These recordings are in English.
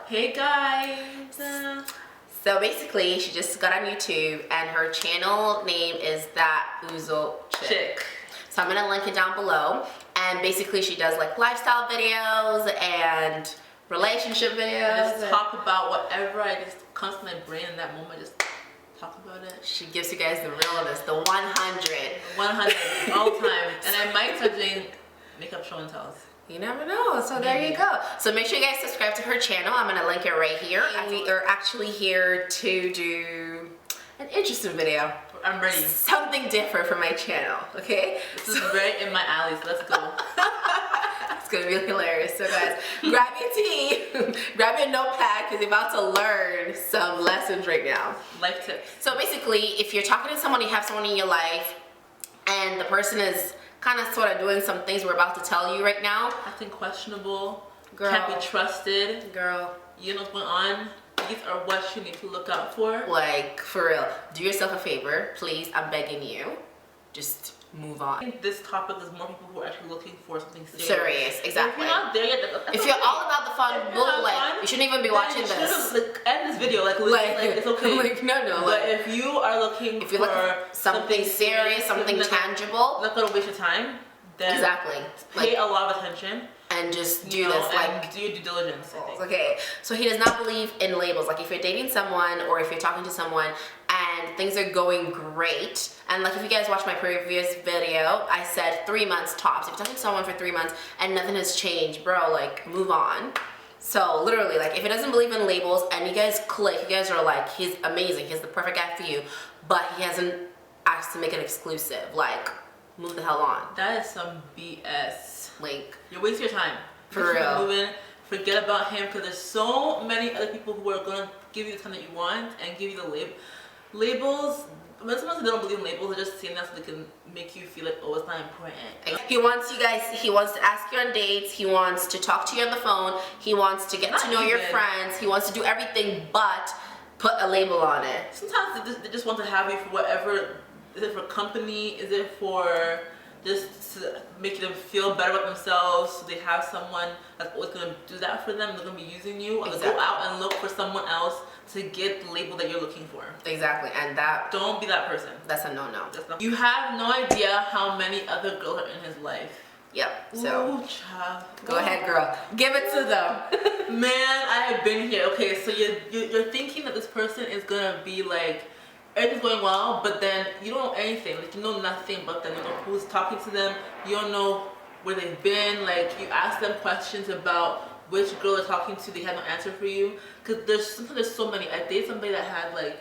Hey guys! So basically, she just got on YouTube and her channel name is thatUZOchic. So I'm gonna link it down below. And basically she does like lifestyle videos and relationship videos. Just talk about whatever I just comes to my brain in that moment, just talk about it. She gives you guys the realness, the 100. 100 all the time. And I might start doing makeup show and tells. You never know, so there you go. So make sure you guys subscribe to her channel. I'm gonna link it right here. I think we're actually here to do an interesting video. I'm ready. Something different for my channel, okay? This is right in my alley, so let's go. It's gonna be hilarious. So guys, grab your tea, grab your notepad, because you're about to learn some lessons right now. Life tips. So basically, if you're talking to someone, you have someone in your life, and the person is kind of sort of doing some things we're about to tell you right now. Acting questionable, girl, can't be trusted. Girl. You know what's going on. These are what you need to look out for. Like, for real. Do yourself a favor, please. I'm begging you. Just move on. I think this topic is more people who are actually looking for something serious. Serious, exactly. If you're not there yet, if you're all about the fun, like, you shouldn't even be watching this. Like, end this video, like it's okay. Like, no. But if you are looking for something serious, something tangible, not gonna waste your time, then exactly. Pay a lot of attention. And just do this, like, do your due diligence, I think. Okay, so he does not believe in labels. Like, if you're dating someone or if you're talking to someone and things are going great, and like if you guys watched my previous video, I said 3 months tops. If you're talking to someone for 3 months and nothing has changed, bro, like, move on. So literally, like, if he doesn't believe in labels and you guys click, you guys are like, he's amazing, he's the perfect guy for you, but he hasn't asked to make an exclusive, like, move the hell on. That is some BS. Like, you're wasting your time. For real. Moving, forget about him, because there's so many other people who are gonna give you the time that you want and give you the labels. When sometimes they don't believe in labels, they're just saying that so they can make you feel like, oh, it's not important. He wants you guys, he wants to ask you on dates, he wants to talk to you on the phone, he wants to get to know your friends, he wants to do everything but put a label on it. Sometimes they just want to have you for whatever. Is it for company? Is it for just to make them feel better about themselves, so they have someone that's always going to do that for them, they're going to be using you, or go out and look for someone else to get the label that you're looking for. Exactly, and that... Don't be that person. That's a no-no. You have no idea how many other girls are in his life. Yep, so... Ooh, child. Go ahead, girl. Give it to them. Man, I have been here. Okay, so you're thinking that this person is going to be like, everything's going well, but then you don't know anything. Like, you know nothing about them. You don't know who's talking to them. You don't know where they've been. Like, you ask them questions about which girl they're talking to. They have no answer for you. Because sometimes there's so many. I dated somebody that had like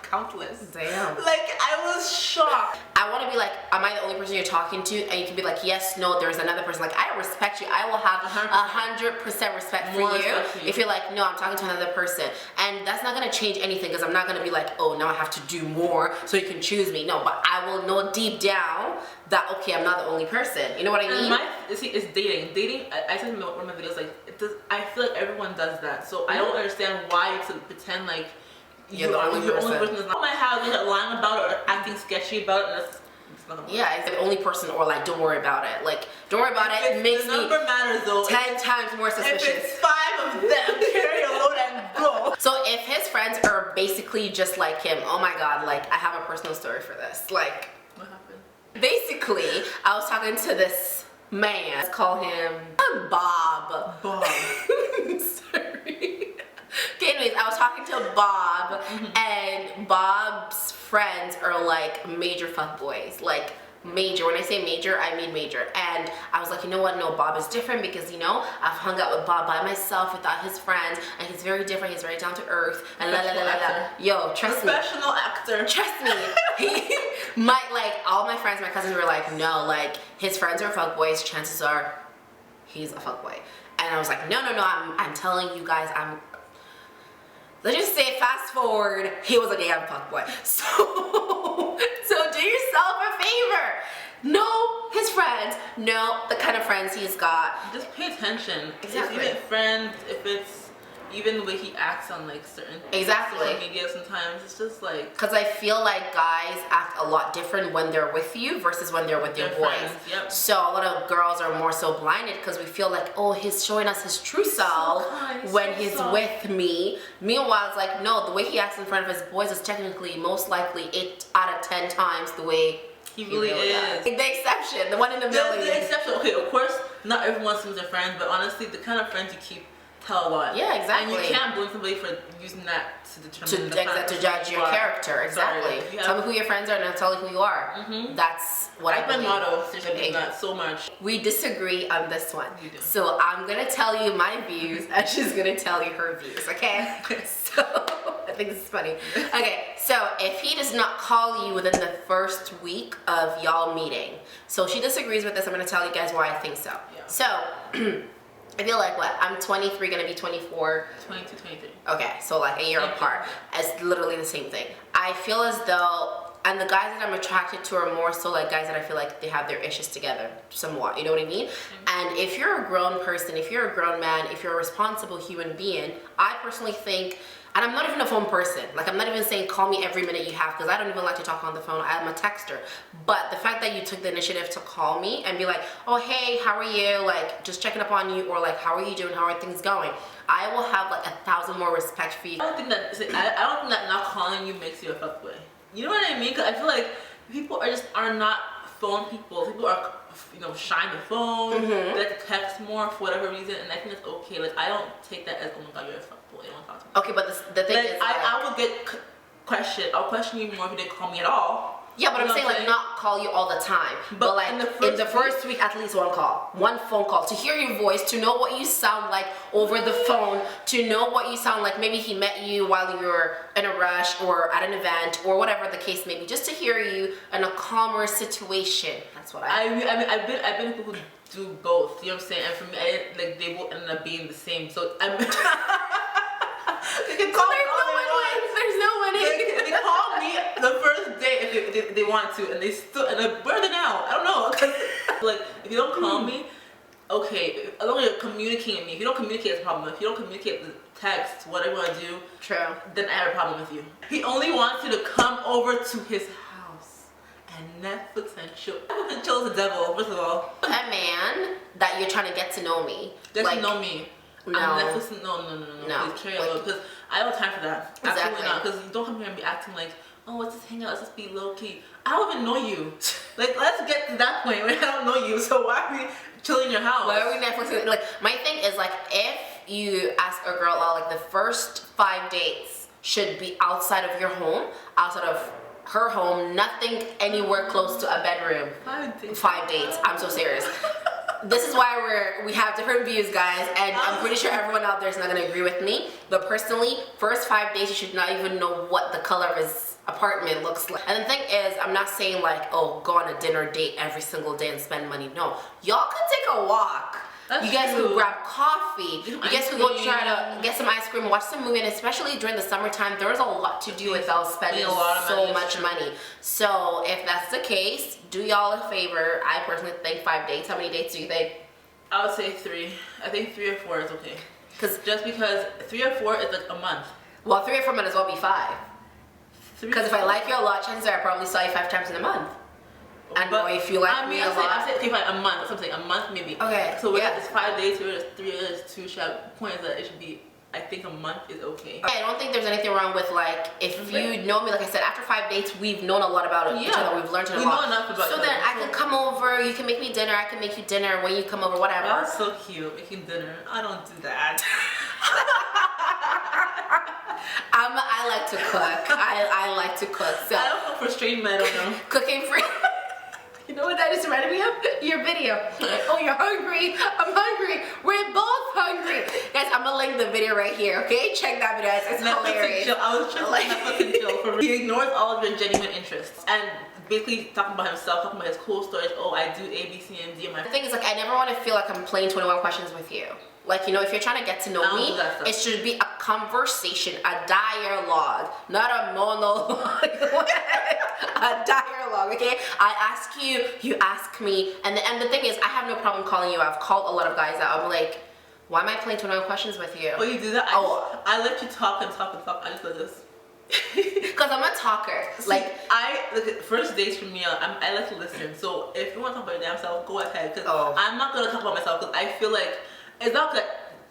countless. Damn. Like, I was shocked. I want to be like, am I the only person you're talking to? And you can be like, yes, no, there's another person. Like, I respect you. I will have 100% respect for you. If you're like, no, I'm talking to another person. And that's not going to change anything, because I'm not going to be like, oh, now I have to do more so you can choose me. No, but I will know deep down that, okay, I'm not the only person. You know what I mean? See, it's dating. Dating, I said in one of my videos, like, I feel like everyone does that. So I don't understand why you have to pretend like you're the only person. Is not my house, you're lying about it or acting sketchy about it. Yeah, it's the only person, or like, don't worry about it. Like, don't worry about it. It makes the number matters though. 10 times more suspicious. If it's 5 of them, carry a load and go. So if his friends are basically just like him, oh my god, like, I have a personal story for this. Like, what happened? Basically, I was talking to this man. Let's call him Bob. Bob. Sorry. Okay, anyways, I was talking to Bob, and Bob's friends are like major fuckboys. Like, major. When I say major, I mean major. And I was like, you know what? No, Bob is different, because, you know, I've hung out with Bob by myself without his friends, and he's very different. He's very down to earth, and la la la la la. Yo, trust me. Professional actor. Trust me. He like, all my friends, my cousins were like, no, like, his friends are fuckboys. Chances are he's a fuckboy. And I was like, no, I'm telling you guys, let's just say, fast forward, he was a damn fuckboy. So do yourself a favor. Know his friends. Know the kind of friends he's got. Just pay attention. Exactly. If you get friends, if it's even the way he acts on like certain Exactly. social media sometimes, it's just like, because I feel like guys act a lot different when they're with you versus when they're with your boys. friends. Yep. So a lot of girls are more so blinded because we feel like, oh, he's showing us his true self when he's with me. Meanwhile, it's like, no, the way he acts in front of his boys is technically most likely 8 out of 10 times the way he really is. The exception, the one in the middle. The exception. Okay, of course, not everyone seems their friend, but honestly, the kind of friends you keep tell a lot. Yeah, exactly. And you can't blame somebody for using that to determine to judge your character. Exactly. Tell me who your friends are, and I'll tell you who you are. That's what I believe. my motto. Seriously, that so much. We disagree on this one. So I'm gonna tell you my views, and she's gonna tell you her views. Okay? So I think this is funny. Okay. So if he does not call you within the first week of y'all meeting, so she disagrees with this. I'm gonna tell you guys why I think so. Yeah. So. I feel like what? I'm 23, gonna be 24. 22, 23. Okay, so like a year apart. It's literally the same thing. I feel as though, and the guys that I'm attracted to are more so like guys that I feel like they have their issues together somewhat, you know what I mean? And if you're a grown person, if you're a grown man, if you're a responsible human being, I personally think, and I'm not even a phone person. Like, I'm not even saying call me every minute you have, because I don't even like to talk on the phone. I'm a texter. But the fact that you took the initiative to call me and be like, oh, hey, how are you? Like, just checking up on you, or like, how are you doing? How are things going? I will have like 1,000 more respect for you. I don't think that not calling you makes you a fuckboy. You know what I mean? Because I feel like people are not phone people. People are, you know, shy on the phone. They like to text more for whatever reason, and I think that's okay. Like, I don't take that as, oh my god, you're a fuckboy. You don't talk to me. Okay, but the thing like, is, I would get questioned. I'll question you more if you didn't call me at all. yeah, but I'm saying like not call you all the time, but like in the first week, at least one call, one phone call, to hear your voice, to know what you sound like over the phone, to know what you sound like. Maybe he met you while you were in a rush or at an event or whatever the case may be, just to hear you in a calmer situation. That's what I mean, I've been people who do both. You know what I'm saying? And for me, like they will end up being the same. So I'm. They can call There's no winning. They call me the first day if they want to, and they still, and where are they now? I don't know. Like, if you don't call me, okay, as long as you're communicating with me. If you don't communicate, it's a problem. If you don't communicate the text, whatever you want to do, then I have a problem with you. He only wants you to come over to his house and Netflix and chill. Netflix and chill is the devil, first of all. A man that you're trying to get to know me. Get to know me. No. Netflix, no. Please carry on, because I don't have time for that. Exactly. Absolutely not. Because you don't come here and be acting like, oh, let's just hang out, let's just be low key. I don't even know you. Like, let's get to that point where I don't know you. So why are we chilling in your house? Why are we Netflixing? Like, my thing is like, if you ask a girl out, like the first 5 dates should be outside of your home, outside of her home, nothing anywhere close to a bedroom. 5 dates. I'm so serious. This is why we have different views, guys, and I'm pretty sure everyone out there is not going to agree with me. But personally, first 5 days, you should not even know what the color of his apartment looks like. And the thing is, I'm not saying like, oh, go on a dinner date every single day and spend money. No, y'all can take a walk. You guys could grab coffee. You guys could go try to get some ice cream, watch some movie, and especially during the summertime, there's a lot to do without spending so much money. So if that's the case, do y'all a favor. I personally think 5 dates. How many dates do you think? I would say 3. I think 3 or 4 is okay. Just because 3 or 4 is like a month. Well, 3 or 4 might as well be 5. Because if I like you a lot, chances are I probably saw you 5 times in a month. And but if you like me a lot, I'm saying okay, fine, a month. That's what I'm saying, a month maybe. Okay. So whether it's 5 days, whether it's 3 days, 2 shot. Point is that it should be. I think a month is okay. I don't think there's anything wrong with like if you know me. Like I said, after 5 dates, we've known a lot about each other. We've learned a lot. We know enough about. So then I can come over. You can make me dinner. I can make you dinner when you come over. Whatever. That's so cute, making dinner. I don't do that. I like to cook. I like to cook. So I don't cook for straight men. I don't know. Cooking for. You know what that just reminded me of? Your video. Oh, you're hungry. I'm hungry. We're both hungry. Guys, I'm gonna link the video right here, okay? Check that video. It's hilarious. I was trying to Netflix and chill for real. He ignores all of your genuine interests and basically talking about himself, talking about his cool stories. Oh, I do A, B, C, and D. The thing is, like, I never want to feel like I'm playing 21 questions with you. Like, you know, if you're trying to get to know me, it should be a conversation, a dialogue, not a monologue. A dialogue, okay? I ask you, you ask me, and the thing is, I have no problem calling you. I've called a lot of guys out. I'm like, Why am I playing 21 questions with you? Oh, you do that? Oh. I let you talk and talk and talk. I just do this. Because I'm a talker. See, first dates for me, I like to listen. So if you want to talk about your damn self, go ahead. Because I'm not gonna talk about myself because I feel like it's not good.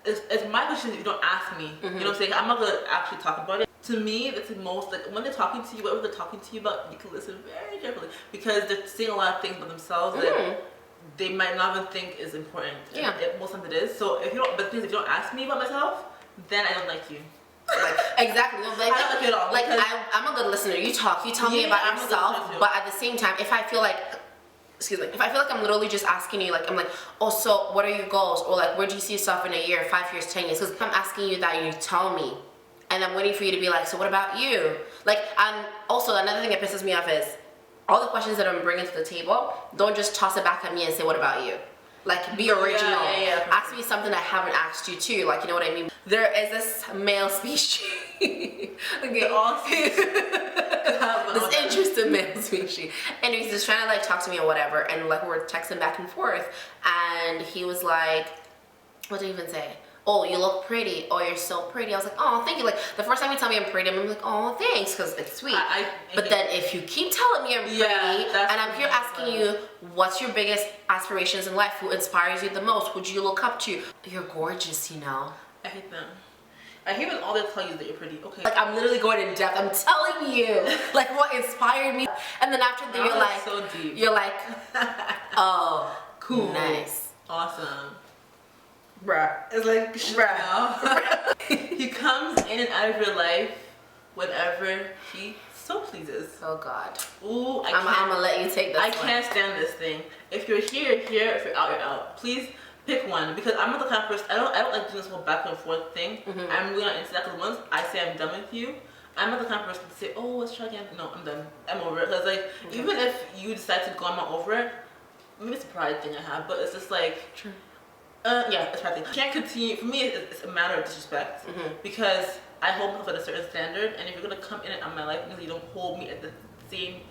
It's my question if you don't ask me. You know what I'm saying? I'm not gonna actually talk about it. To me, that's the most, like, when they're talking to you, whatever they're talking to you about, you can listen very carefully because they're saying a lot of things about themselves that they might not even think is important. Yeah. Most times it is. So if you don't, but if you don't ask me about myself, then I don't like you. Like, exactly. Like, I don't like you at all. Like, I'm a good listener. You talk. You tell me about yourself. But at the same time, if I feel like, excuse me, if I feel like I'm literally just asking you, like, I'm like, oh, so what are your goals? Or like, where do you see yourself in a year, 5 years, 10 years? Because if I'm asking you that and you tell me, and I'm waiting for you to be like, so what about you? Like, also another thing that pisses me off is all the questions that I'm bringing to the table, don't just toss it back at me and say, what about you? Like, be original. Ask me something I haven't asked you too. Like, you know what I mean? There is this male species. Okay. This interested male species. And he's just trying to like talk to me or whatever. And like we're texting back and forth. And he was like, what did he even say? Oh, you look pretty. Oh, you're so pretty. I was like, oh, thank you. Like, the first time you tell me I'm pretty, I'm like, oh, thanks, because it's sweet. But then if you keep telling me I'm pretty, and I'm here asking you, what's your biggest aspirations in life? Who inspires you the most? Who do you look up to? You're gorgeous, you know? I hate them. I hate when all they tell you that you're pretty. Okay. Like, I'm literally going in depth. I'm telling you, like, what inspired me. And then after that, you're like, so deep. You're like, oh, cool. Nice. Awesome. Bruh. It's like, bruh. He comes in and out of your life whenever he so pleases. Oh God. Ooh, I'm gonna let you take this I can't stand this thing. If you're here, you're here. If you're out, you're out. Please pick one, because I'm not the kind of person, I don't like doing this whole back and forth thing. I'm really not into that, because once I say I'm done with you, I'm not the kind of person to say, oh, let's try again. No, I'm done. I'm over it. Because like, even if you decide to go, I'm not over it. Maybe it's a pride thing I have, but it's just like, yeah, it's pride thing. I can't continue. For me, it's a matter of disrespect, because I hold myself at a certain standard, and if you're gonna come in and out my life, you don't hold me at the same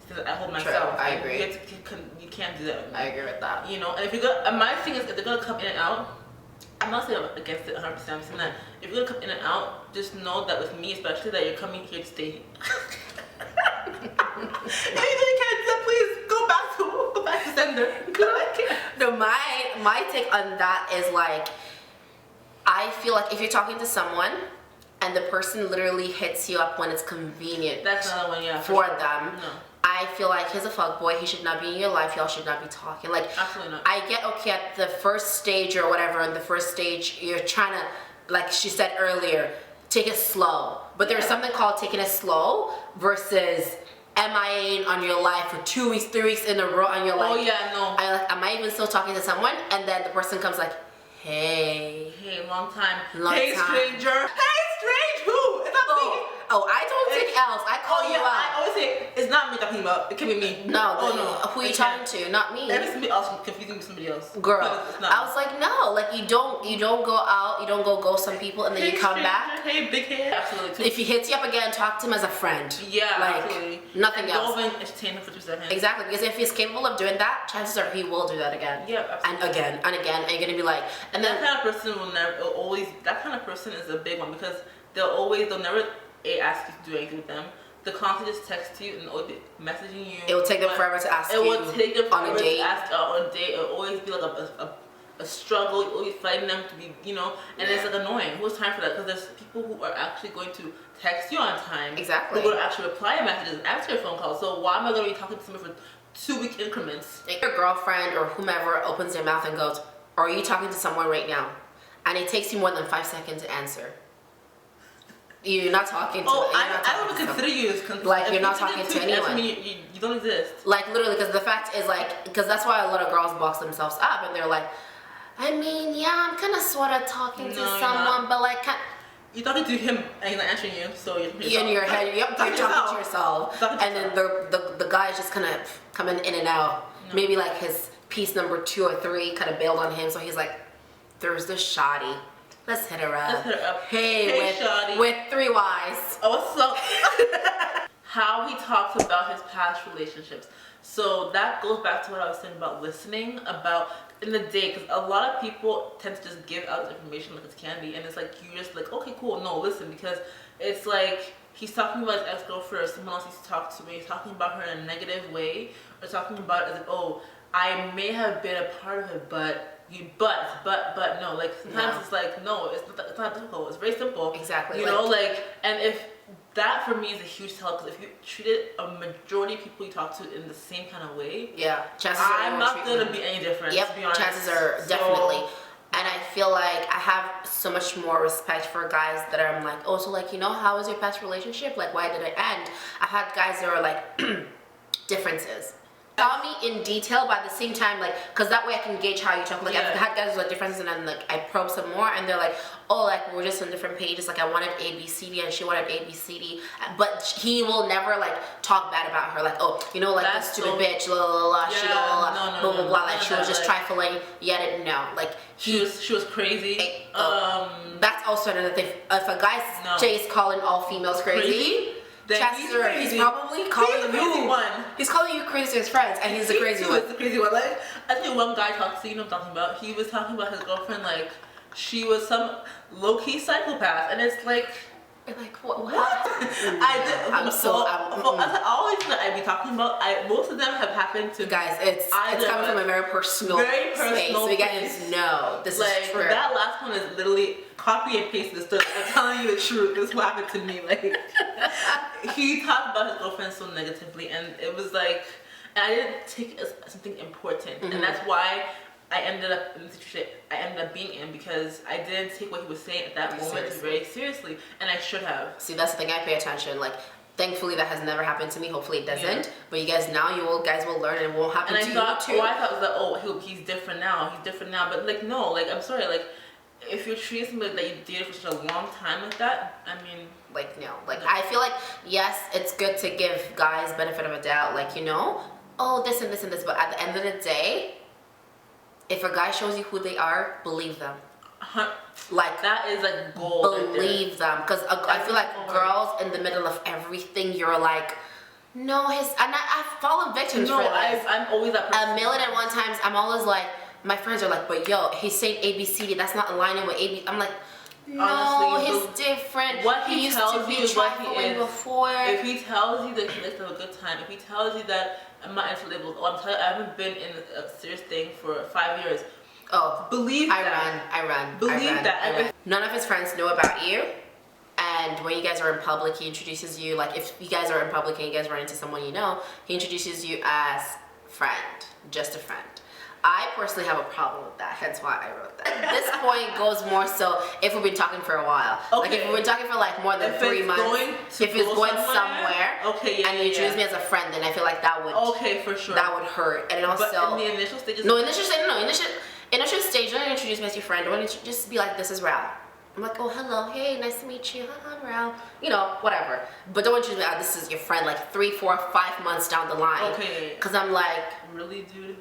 standard I hold myself. True, I agree. You can't do that with me. I agree with that. You know, and if you're gonna, my thing is, if they're gonna come in and out, I'm not saying I'm against it 100%. I'm saying that if you're gonna come in and out, just know that with me, especially, that you're coming here to stay. If you can't do that, please go back to sender. No, my take on that is like, I feel like if you're talking to someone and the person literally hits you up when it's convenient, that's another one, yeah, for them. No. I feel like he's a fuckboy. He should not be in your life. Y'all should not be talking. Like, absolutely not. I get okay at the first stage or whatever. In the first stage, you're trying to, like she said earlier, take it slow. But there's something called taking it slow versus MIAing on your life for 2 weeks, 3 weeks in a row, and you're like, oh yeah, no. Am I even still talking to someone? And then the person comes like, hey, long time. Hey, stranger. Hey, strange. Who? It's not me. Oh, I don't take L's. I call you out. I always say it's not me talking about. It can be me. No. Who are you talking to? Not me. That is somebody else confusing with somebody else. Girl, I was like, no. Like, you don't go out. You don't go some people, and then you come back. Hey, big head. Absolutely. If he hits you up again, talk to him as a friend. Yeah, like, absolutely. Nothing else. Don't even entertain him for 2 seconds. Exactly, because if he's capable of doing that, chances are he will do that again. Yeah, absolutely. And again and again, and you're gonna be like, and then that kind of person will never always. That kind of person is a big one, because they'll never ask you to do anything with them. They'll constantly just text you and always be messaging you. It will take them forever to ask you. It will take them on a date. to ask on a date. It will always be like a struggle. You're always fighting them to be, and it's like annoying. Who has time for that? Because there's people who are actually going to text you on time. Exactly. Who are going to actually reply to messages and answer your phone calls. So why am I going to be talking to someone for 2-week increments? If your girlfriend or whomever opens their mouth and goes, are you talking to someone right now? And it takes you more than 5 seconds to answer. You're not talking to. I don't consider you as like, you're not talking to anyone. You don't exist. Like, literally, because the fact is, like, because that's why a lot of girls box themselves up, and they're like, I mean, yeah, I'm kind of sort of talking to someone, but like, you're talking to him and he's not answering you, so you're in your head, you're talking to yourself, and then the guy's just kind of coming in and out. Maybe like his piece number 2 or 3 kind of bailed on him, so he's like, there's this shoddy. Let's hit her up. Hey, with 3 Y's. Oh, what's up? How he talks about his past relationships. So that goes back to what I was saying about listening, about in the day, because a lot of people tend to just give out information like it's candy, and it's like you just like, okay, cool, no, listen, because it's like he's talking about his ex-girlfriend or someone else he's talked to, and he's talking about her in a negative way, or talking about it as like, oh, I may have been a part of it, but no, like sometimes it's like, no, it's not difficult, it's very simple. Exactly. You know, like, and if that for me is a huge tell, because if you treated a majority of people you talk to in the same kind of way, yeah, chances are I'm not gonna be any different. Yep, to be honest. chances are definitely. And I feel like I have so much more respect for guys that are like, oh, so like, you know, how was your past relationship? Like, why did it end? I've had guys that are like, differences. Tell me in detail, but at the same time, like, because that way I can gauge how you talk. Like, I've had guys with differences, and then like I probe some more, and they're like, oh, like we're just on different pages. Like I wanted A, B, C, D, and she wanted A, B, C, D, but he will never like talk bad about her. Like, oh, you know, like this stupid bitch, la la la, she blah blah blah, like she was just trifling. Yet no, like she was crazy. That's also another thing. If a guy stays calling all females crazy? Chances are he's probably calling you one. He's calling you crazy to his friends, and he's the crazy one. The crazy one. Like I think one guy talked to, you know what I'm talking about. He was talking about his girlfriend like she was some low-key psychopath, and it's like what? I always that I be talking about. Most of them have happened to guys. It's coming from a very personal space. So you guys know this like, is true. That last one is literally copy and paste the story. I'm telling you the truth. This is what happened to me. Like he talked about his girlfriend so negatively, and it was like, and I didn't take it as something important, and that's why I ended up in the situation I ended up being in, because I didn't take what he was saying at that moment very seriously, and I should have. See, that's the thing. I pay attention. Like, thankfully that has never happened to me. Hopefully it doesn't. Yeah. But you guys guys will learn, and it won't happen to you too. I thought was that, oh, he's different now. He's different now. But like, no, like I'm sorry, like if you're treating somebody that you dated for such a long time like that, I mean, like no, like I feel like yes, it's good to give guys benefit of a doubt. Like, you know, oh, this and this and this. But at the end of the day, if a guy shows you who they are, believe them. Like that is like gold. Believe them, because I feel like girls in the middle of everything, you're like, no, and I've fallen victim for this. I'm always that person. 1,000,001 times. I'm always like, my friends are like, but yo, he's saying A B C D. That's not aligning with A B. I'm like, no, honestly, he's different. What he used tells to be you is what he is before. If he tells you that he likes to have a good time, if he tells you that I'm not into labels, oh, I'm telling you, I haven't been in a serious thing for 5 years. Oh, believe that. I run. Believe that. None of his friends know about you, and when you guys are in public, he introduces you. Like if you guys are in public and you guys run into someone you know, he introduces you as friend, just a friend. I personally have a problem with that, hence why I wrote that. This point goes more so if we've been talking for a while. Okay. Like if we've been talking for like more than 3 months, if it's going somewhere, and you introduce me as a friend, then I feel like that would for sure. That would hurt. And also, but in the initial stages, initial stage, don't introduce me as your friend. Don't just be like, this is Rao. I'm like, oh, hello, hey, nice to meet you, I'm Rao. You know, whatever. But don't introduce me as this is your friend like 3, 4, 5 months down the line. Okay. Because I'm like, really, dude?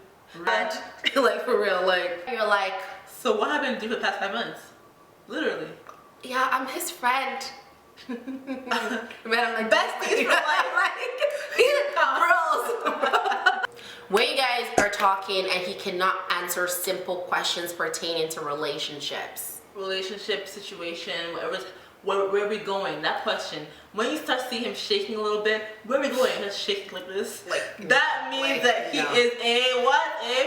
Like for real, like you're like. So what happened to you for the past 5 months? Literally. Yeah, I'm his friend. Man, I'm like besties for life. Bros. When you guys are talking and he cannot answer simple questions pertaining to relationships, situation, where are we going? That question. When you start seeing him shaking a little bit, where are we going? Just shaking like this. Like that means that he is a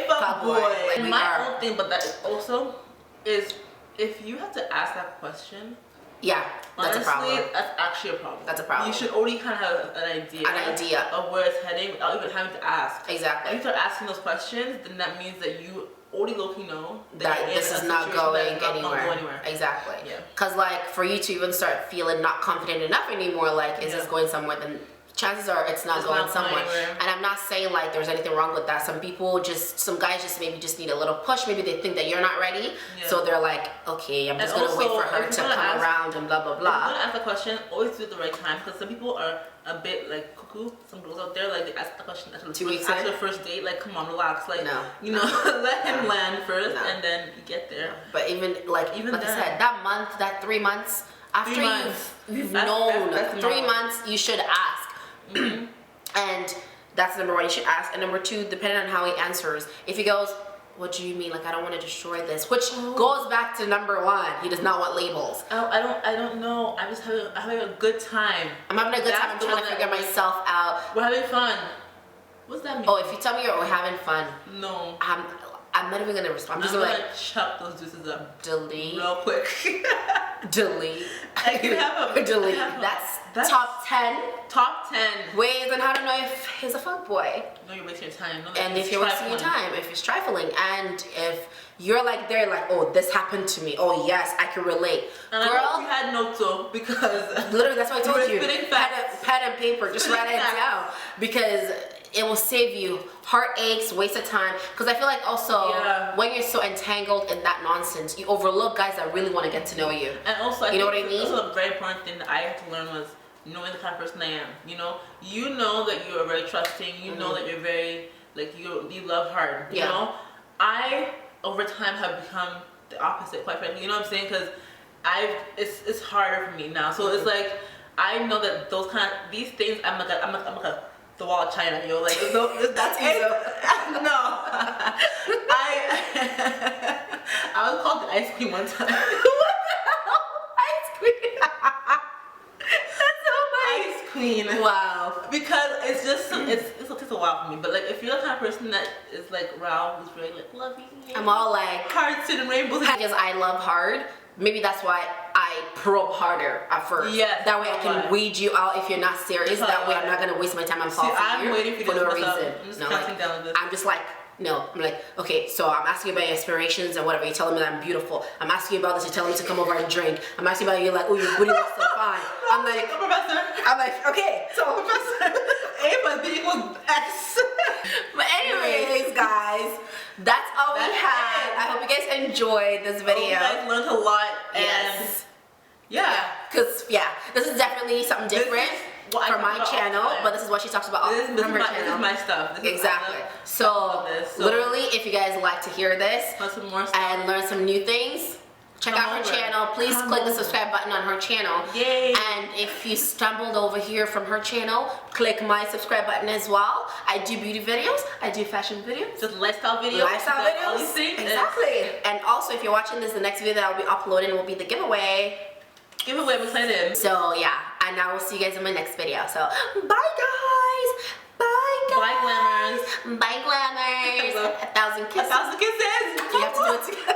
fuckboy. And my own thing, but that also is if you have to ask that question. Yeah, that's honestly, a problem. That's actually a problem. That's a problem. You should already kind of have an idea of where it's heading without even having to ask. Exactly. If you start asking those questions, then that means that you already low-key know that this is not going anywhere. Exactly. Yeah. Because like for you to even start feeling not confident enough anymore, like is this going somewhere, then chances are it's not going somewhere. And I'm not saying like there's anything wrong with that. Some guys just maybe just need a little push. Maybe they think that you're not ready. Yeah. So they're like, okay, I'm just going to wait for her to come around and blah, blah, blah. If you're going to ask the question, always do it at the right time. Because some people are a bit like cuckoo. Some girls out there, like they ask the question after the first date. Like, come on, relax. Like, you know, let him land first and then you get there. But even like I said, that month, that 3 months, after you've known 3 months, you should ask. And that's number one, you should ask. And number two, depending on how he answers, if he goes, what do you mean? Like, I don't want to destroy this, which goes back to number one. He does not want labels. I don't know. I'm just having a good time. I'm having a good time. I'm trying to figure myself out. We're having fun. What's that mean? Oh, if you tell me we're having fun. No. I'm not even gonna respond. I'm just gonna chuck those juices up. Delete. Real quick. Delete. I can have a delete. That's top 10. Top 10 ways on how to know if he's a fuckboy. No, you're wasting your time. No, and if you're wasting your time, if it's trifling, and if you're like they're like, oh, this happened to me. Oh yes, I can relate. And girl, I hope you had notes though, because literally that's what I told you. Pen and paper, just write it down, because it will save you heartaches, waste of time. Because I feel like also when you're so entangled in that nonsense, you overlook guys that really want to get to know you. And also, you know what I mean? Also, a very important thing that I had to learn was knowing the kind of person I am. You know that you are very trusting. You know that you're very you love hard. You know, I over time have become the opposite, quite frankly. You know what I'm saying? Because it's harder for me now. So it's like I know that these things I'm like the wall of China, like that's UZO. No. I was called the ice queen one time. What the hell? Ice queen. That's so funny. Ice queen. Wow. Because it's just it takes a while for me. But like if you're the kind of person that is like Rao, who's very like loving, I'm all like hearts and rainbows. Because I love hard. Maybe that's why I probe harder at first. Yes. That way I can weed you out if you're not serious. That way I'm not gonna waste my time and fall for you for no reason. I'm just counting down this. I'm just like, no. I'm like, okay, so I'm asking you about your aspirations and whatever. You're telling me that I'm beautiful. I'm asking you about this. You're telling me to come over and drink. I'm asking about you. You're like, oh, your booty looks so fine. I'm like, professor. I'm like, okay, so professor. A plus B equals X. But anyways, guys, that's all we had. I hope you guys enjoyed this video. You guys learned a lot. Yes. Yeah. Because this is definitely something different from my channel, but this is what she talks about from her channel. This is my stuff. Exactly. So literally, if you guys like to hear this and learn some new things, check out her channel. Please click the subscribe button on her channel. Yay. And if you stumbled over here from her channel, click my subscribe button as well. I do beauty videos. I do fashion videos. Just lifestyle videos. Lifestyle videos. All these things. Exactly. And also, if you're watching this, the next video that I'll be uploading will be the giveaway. Giveaway, I'm excited. So yeah, and I will see you guys in my next video. So bye guys. Bye guys. Bye Glammers. Bye Glammers. 1,000 kisses. 1,000 kisses. You have to do it together.